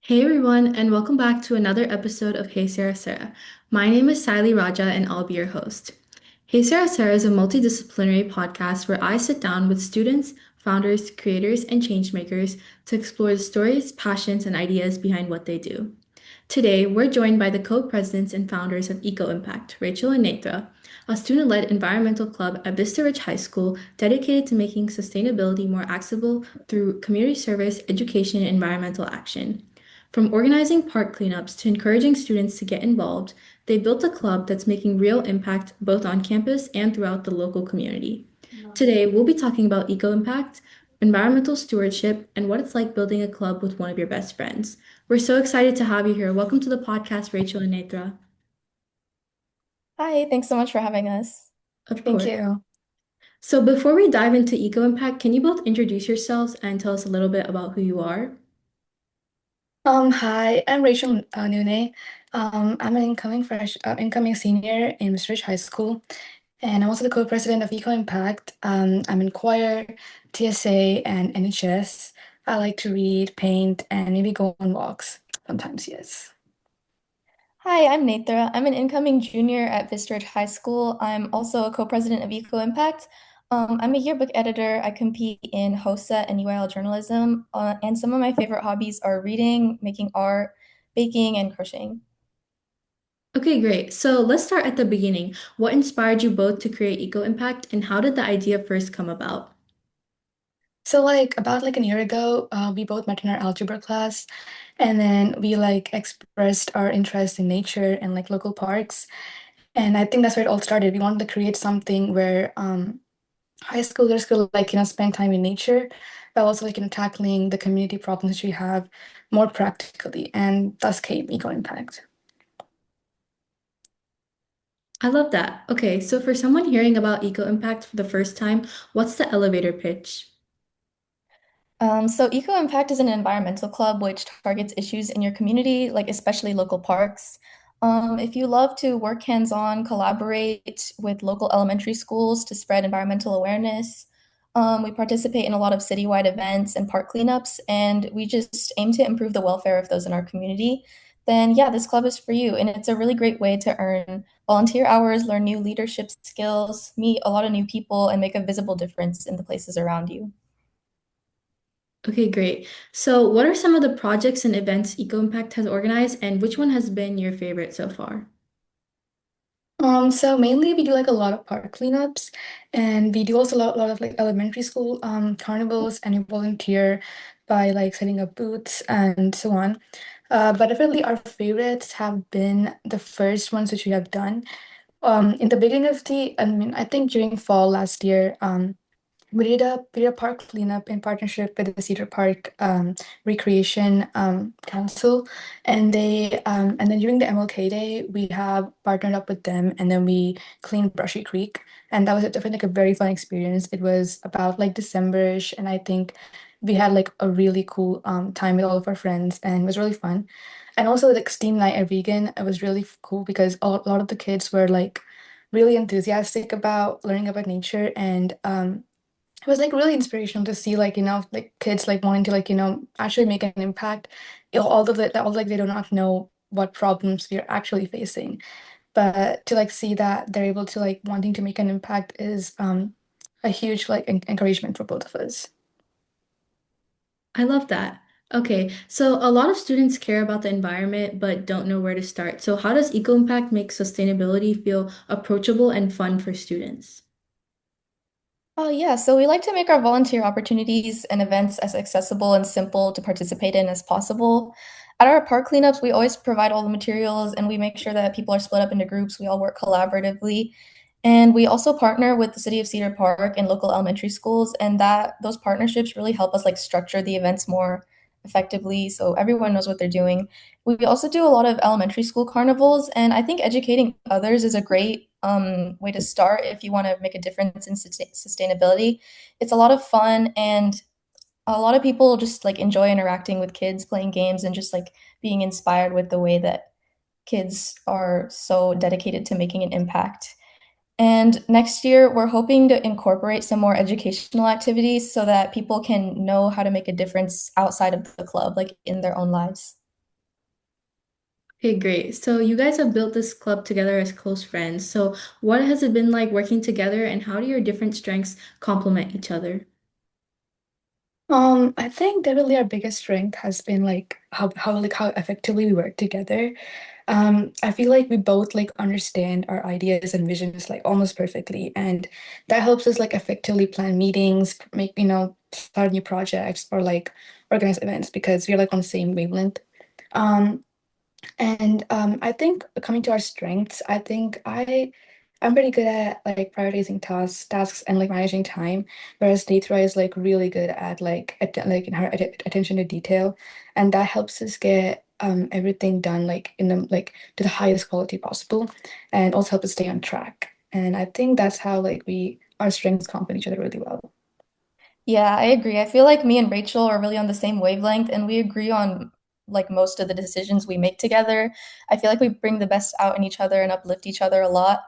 Hey everyone, and welcome back to another episode of Hey Sara Sara. My name is Siley Raja, and I'll be your host. Hey Sara Sara is a multidisciplinary podcast where I sit down with students, founders, creators, and changemakers to explore the stories, passions, and ideas behind what they do. Today, we're joined by the co-presidents and founders of EcoImpact, Rachel and Nethra, a student-led environmental club at Vista Ridge High School dedicated to making sustainability more accessible through community service, education, and environmental action. From organizing park cleanups to encouraging students to get involved, they built a club that's making real impact both on campus and throughout the local community. Today, we'll be talking about eco-impact, environmental stewardship, and what it's like building a club with one of your best friends. We're so excited to have you here. Welcome to the podcast, Rachel and Nethra. Hi, thanks so much for having us. Of Thank course. you. So before we dive into eco-impact, can you both introduce yourselves and tell us a little bit about who you are? Hi, I'm Rachel Nune. I'm an incoming senior in Ridge High School, and I'm also the co-president of EcoImpact. I'm in choir, TSA, and NHS. I like to read, paint, and maybe go on walks sometimes, yes. Hi, I'm Nethra. I'm an incoming junior at Vista Ridge High School. I'm also a co-president of EcoImpact. I'm a yearbook editor. I compete in HOSA and UIL journalism, and some of my favorite hobbies are reading, making art, baking, and crocheting. Okay, great. So let's start at the beginning. What inspired you both to create eco-impact, and how did the idea first come about? So about a year ago, we both met in our algebra class, and then we expressed our interest in nature and local parks. And I think that's where it all started. We wanted to create something where high schoolers could spend time in nature, but also tackling the community problems we have more practically, and thus came Eco Impact. I love that. Okay, so for someone hearing about eco-impact for the first time, what's the elevator pitch? So EcoImpact is an environmental club which targets issues in your community, like especially local parks. If you love to work hands-on, collaborate with local elementary schools to spread environmental awareness, we participate in a lot of citywide events and park cleanups, and we just aim to improve the welfare of those in our community. Then, yeah, this club is for you, and it's a really great way to earn volunteer hours, learn new leadership skills, meet a lot of new people, and make a visible difference in the places around you. Okay, great. So what are some of the projects and events eco-impact has organized, and which one has been your favorite so far? So mainly we do a lot of park cleanups, and we do also a lot of elementary school carnivals, and we volunteer by setting up booths and so on. But definitely our favorites have been the first ones which we have done. In the beginning of I think during fall last year, we did a park cleanup in partnership with the Cedar Park Recreation Council, and then during the MLK Day we have partnered up with them, and then we cleaned Brushy Creek, and that was definitely a very fun experience. It was about December-ish, and I think we had a really cool time with all of our friends, and it was really fun. And also Steam Night at Vegan, it was really cool because a lot of the kids were really enthusiastic about learning about nature, and it was really inspirational to see kids wanting to actually make an impact, although they do not know what problems we are actually facing, but to see that they're able to wanting to make an impact is a huge encouragement for both of us. I love that. Okay, so a lot of students care about the environment but don't know where to start. So how does eco-impact make sustainability feel approachable and fun for students? Oh, yeah. So we like to make our volunteer opportunities and events as accessible and simple to participate in as possible. At our park cleanups, we always provide all the materials and we make sure that people are split up into groups. We all work collaboratively. And we also partner with the City of Cedar Park and local elementary schools, and that those partnerships really help us structure the events more effectively so everyone knows what they're doing. We also do a lot of elementary school carnivals, and I think educating others is a great way to start if you want to make a difference in sustainability. It's a lot of fun, and a lot of people just enjoy interacting with kids, playing games, and just being inspired with the way that kids are so dedicated to making an impact. And next year, we're hoping to incorporate some more educational activities so that people can know how to make a difference outside of the club, like in their own lives. Okay, great. So you guys have built this club together as close friends. So what has it been like working together and how do your different strengths complement each other? I think definitely our biggest strength has been like how effectively we work together. I feel like we both like understand our ideas and visions like almost perfectly, and that helps us like effectively plan meetings, make start new projects or like organize events because we're like on the same wavelength. Um, and I think coming to our strengths, I think I'm pretty good at like prioritizing tasks and like managing time, whereas Nethra is like really good at like in her attention to detail, and that helps us get everything done like in the like to the highest quality possible, and also help us stay on track. And I think that's how like we our strengths complement each other really well. Yeah, I agree. I feel like me and Rachel are really on the same wavelength and we agree on like most of the decisions we make together. I feel like we bring the best out in each other and uplift each other a lot.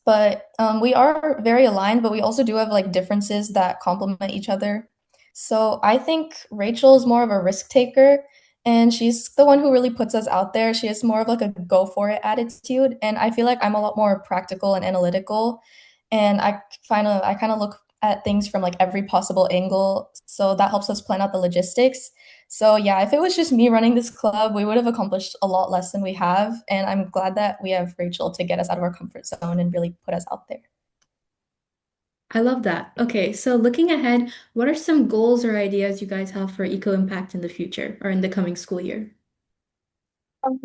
But we are very aligned, but we also do have like differences that complement each other. So I think Rachel is more of a risk taker, and she's the one who really puts us out there. She has more of like a go for it attitude, and I feel like I'm a lot more practical and analytical, and I kind of look at things from like every possible angle. So that helps us plan out the logistics. So yeah, if it was just me running this club, we would have accomplished a lot less than we have. And I'm glad that we have Rachel to get us out of our comfort zone and really put us out there. I love that. Okay, so looking ahead, what are some goals or ideas you guys have for Eco Impact in the future or in the coming school year?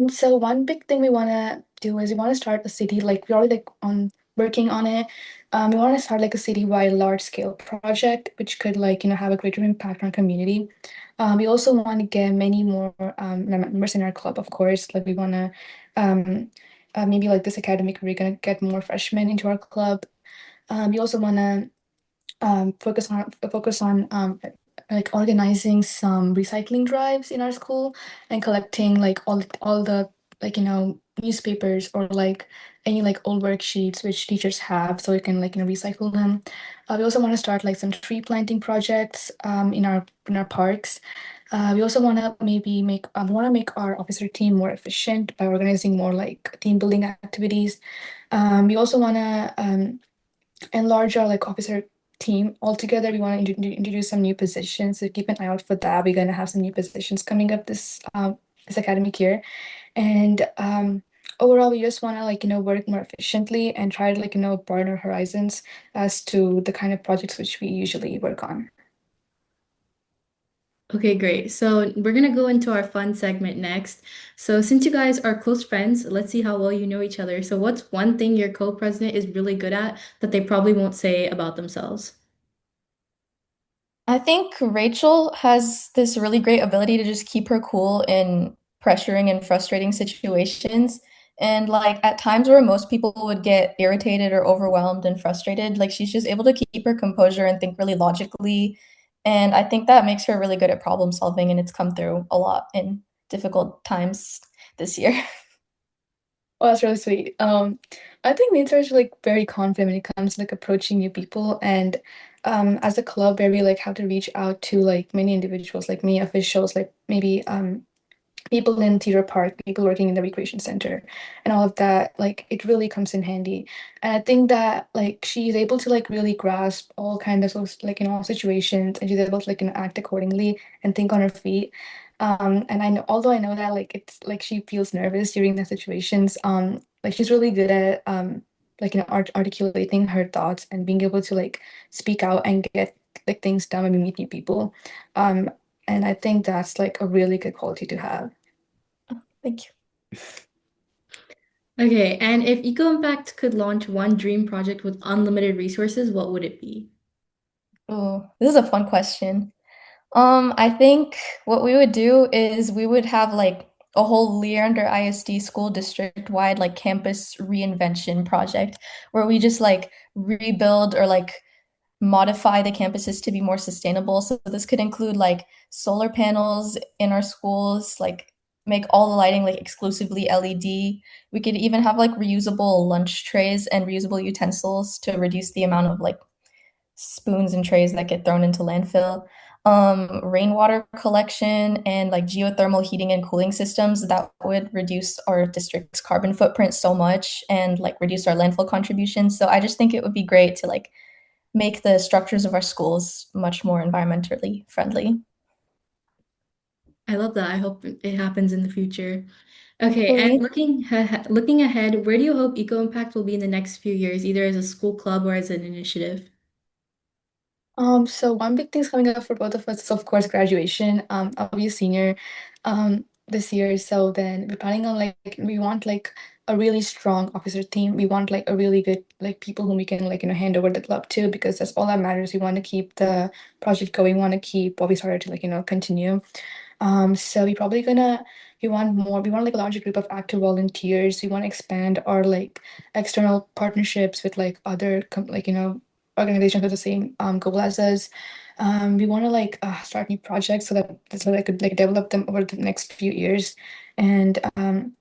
So one big thing we want to do is we want to start a city, like we're already like on working on it. We want to start like a citywide large scale project, which could like, have a greater impact on community. We also want to get many more members in our club, of course. Like we want to um, maybe like this academic, we're gonna get more freshmen into our club. We also want to focus on like organizing some recycling drives in our school and collecting like all the like newspapers or like any like old worksheets which teachers have so we can like recycle them. We also want to start like some tree planting projects in our parks. We also want to maybe make our officer team more efficient by organizing more like team building activities. We also want to enlarge our like officer team altogether. We want to introduce some new positions, so keep an eye out for that. We're going to have some new positions coming up this academic year, and overall, we just want to like work more efficiently and try to like broaden our horizons as to the kind of projects which we usually work on. Okay, great. So we're gonna go into our fun segment next. So since you guys are close friends, let's see how well you know each other. So what's one thing your co-president is really good at that they probably won't say about themselves? I think Rachel has this really great ability to just keep her cool in pressuring and frustrating situations. And like at times where most people would get irritated or overwhelmed and frustrated, like she's just able to keep her composure and think really logically. And I think that makes her really good at problem solving, and it's come through a lot in difficult times this year. Oh, that's really sweet. I think Nethra is like very confident when it comes to like approaching new people, and as a club where we like have to reach out to like many individuals, like many officials, like maybe people in theater park, people working in the recreation center, and all of that, like it really comes in handy. And I think that like she's able to like really grasp all kind of like in all situations, and she's able to like act accordingly and think on her feet. And I know, although I know that like it's like she feels nervous during the situations, like she's really good at like articulating her thoughts and being able to like speak out and get like things done when we meet new people. Um, and I think that's like a really good quality to have. Thank you. Okay, and if EcoImpact could launch one dream project with unlimited resources, what would it be? Oh, this is a fun question. I think what we would do is we would have like a whole Leander ISD school district wide like campus reinvention project where we just like rebuild or like modify the campuses to be more sustainable. So this could include like solar panels in our schools, like make all the lighting like exclusively LED. We could even have like reusable lunch trays and reusable utensils to reduce the amount of like spoons and trays that get thrown into landfill. rainwater collection and like geothermal heating and cooling systems that would reduce our district's carbon footprint so much and like reduce our landfill contributions. So I just think it would be great to like make the structures of our schools much more environmentally friendly. I love that. I hope it happens in the future. Okay, and Hopefully. looking ahead, where do you hope EcoImpact will be in the next few years, either as a school club or as an initiative? So one big thing's coming up for both of us is of course graduation. I'll be a senior this year. So then we're planning on like we want like a really strong officer team. We want like a really good like people whom we can like, hand over the club to because that's all that matters. We want to keep the project going, we want to keep what we started to like, continue. So we want like a larger group of active volunteers. We want to expand our like external partnerships with like other organizations with the same goal as us. We want to like start new projects so that I could like develop them over the next few years. And I'm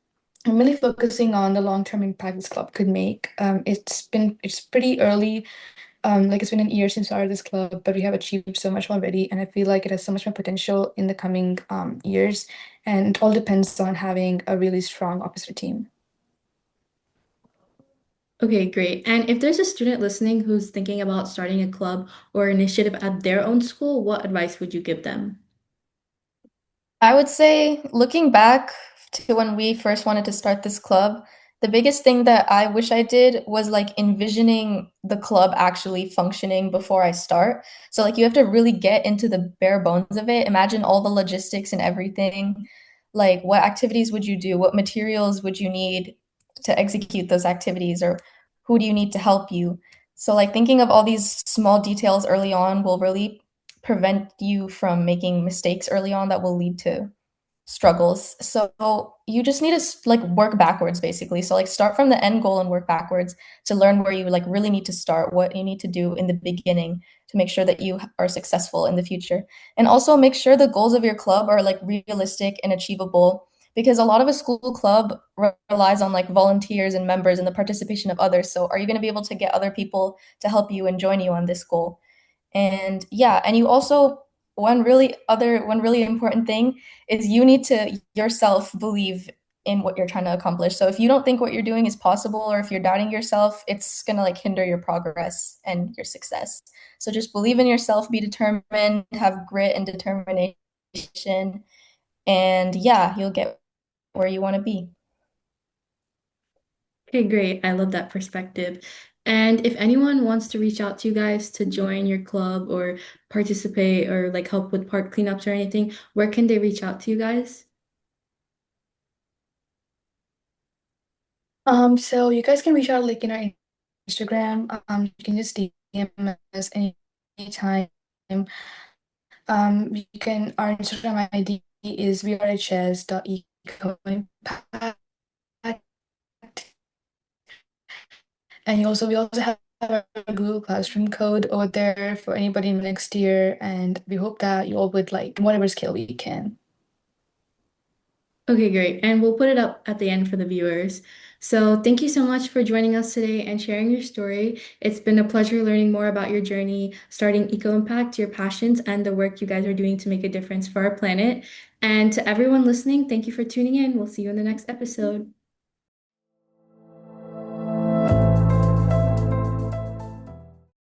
really focusing on the long-term impact this club could make. It's pretty early, like it's been a year since I started this club, but we have achieved so much already, and I feel like it has so much more potential in the coming years. And it all depends on having a really strong officer team. Okay, great. And if there's a student listening who's thinking about starting a club or initiative at their own school, what advice would you give them? I would say, looking back to when we first wanted to start this club, the biggest thing that I wish I did was like envisioning the club actually functioning before I start. So, like, you have to really get into the bare bones of it. Imagine all the logistics and everything. Like, what activities would you do? What materials would you need to execute those activities? Or who do you need to help you? So, like, thinking of all these small details early on will really prevent you from making mistakes early on that will lead to struggles. So you just need to like work backwards basically. So like start from the end goal and work backwards to learn where you like really need to start, what you need to do in the beginning to make sure that you are successful in the future. And also make sure the goals of your club are like realistic and achievable because a lot of a school club relies on like volunteers and members and the participation of others. So are you going to be able to get other people to help you and join you on this goal? And yeah, and you also one really important thing is you need to yourself believe in what you're trying to accomplish. So if you don't think what you're doing is possible or if you're doubting yourself, it's going to like hinder your progress and your success. So just believe in yourself, be determined, have grit and determination, and yeah, you'll get where you want to be. Okay, great. I love that perspective. And if anyone wants to reach out to you guys to join your club or participate or like help with park cleanups or anything, where can they reach out to you guys? So you guys can reach out like in our Instagram. You can just DM us anytime. You can our Instagram ID is vrhs.ecoimpact. And we also have our Google Classroom code over there for anybody in next year, and we hope that you all would like whatever scale we can. Okay, great. And we'll put it up at the end for the viewers. So thank you so much for joining us today and sharing your story. It's been a pleasure learning more about your journey, starting EcoImpact, your passions, and the work you guys are doing to make a difference for our planet. And to everyone listening, thank you for tuning in. We'll see you in the next episode.